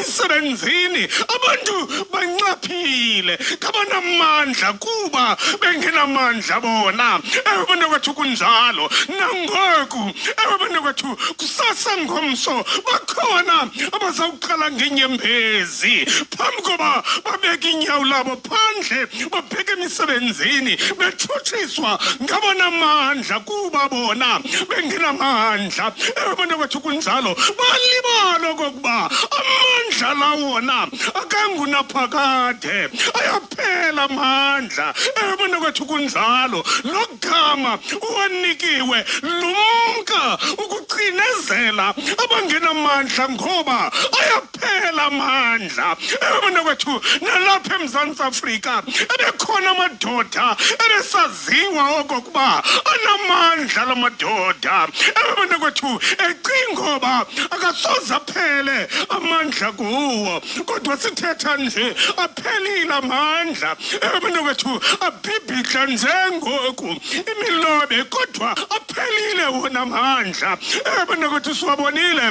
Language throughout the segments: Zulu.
emisebenzini abantu bancaphile kabanamandla kuba bengenamandla bona abantu kwethu kunjalo nangoku abantu kwethu kusasa ngomso bakhona abazawuqala ngenyembezi phambi koba babeka inyawo labo phandle babheke emisebenzini bethutshiswa ngabonamandla kuba bona bengenamandla abantu kwethu kunjalo balibala kokuba amandla lawona akangunaphakade ayaphela amandla abantu kwethu kunjalo logama uwanikiwe lumka ukucinezela abangenamandla ngoba ayaphela amandla abantu kwethu nalapha eMzantsi Afrika ebekhona amadoda ebesaziwa okokuba anamandla lamadoda abantu kwethu ecingoba akasoze aphele amandla kuwo kodwa sithetha nje aphelile amandla abantu kwethu abhibhidla njengoku imilobe kodwa aphelile wona amandla abantu kwethu siwabonile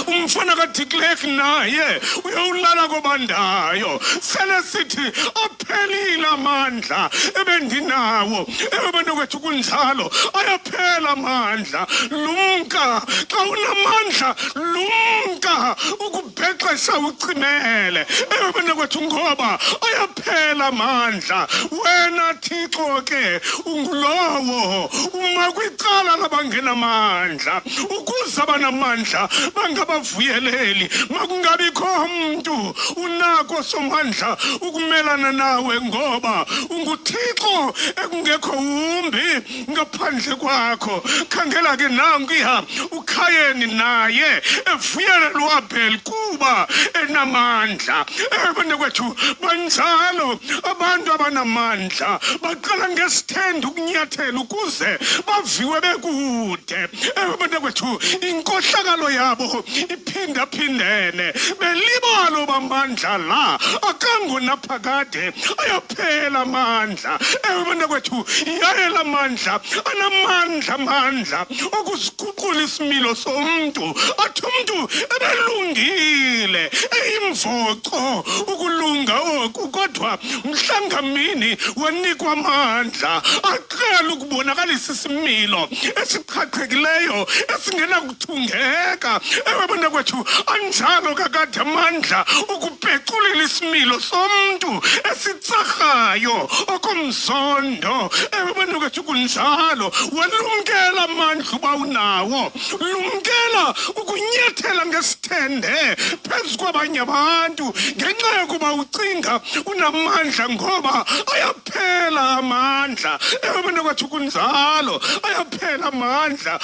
umfana kaDiklek naye uyawulala kobandayo sele sithi aphelile amandla ebendinawo abantu kwethu kunjalo ayaphela amandla lumka xa unamandla lumka ukubhexesha ucimele abantu kwethu ngoba ayaphela amandla wena Thixo ke ungulowo uma kwicala labangenamandla ukuze abanamandla bangabavuyeleli makungabikho umuntu unako somandla ukumelana nawe ngoba unguThixo ekungekho umbi ngaphandle kwakho khangela ke nankuya uKhayeni naye evuyelela uAbel kuba enamandla abantu kwethu banjalo abantu abanamandla baqala ngesithende ukunyathela ukuze baviwe bekude abantu kwethu inkohlakalo yabo iphindaphindene belibalo bamandla la akangunaphakade ayaphela amandla abantu kwethu yayela amandla anamandla okuziguqula isimilo somuntu athi umuntu ebelungile eyimvoco ukulunga oku kodwa mhlangamini wanikwa amandla aqala ukubonakalisa isimilo esiqhaqhekileyo esingena kuthungeka abantu kwethu anjalo kakade amandla ukupheculula isimilo somuntu esitsarhayo okomzondo abantu kwethu kunjalo walumkela amandla uba unawo lumkela ukunyathela ngesithende phezu kwabanye abantu ngenxa yokuba ucinga unamandla ngoba ayaphela amandla abantu kwethu kunjalo ayaphela amandla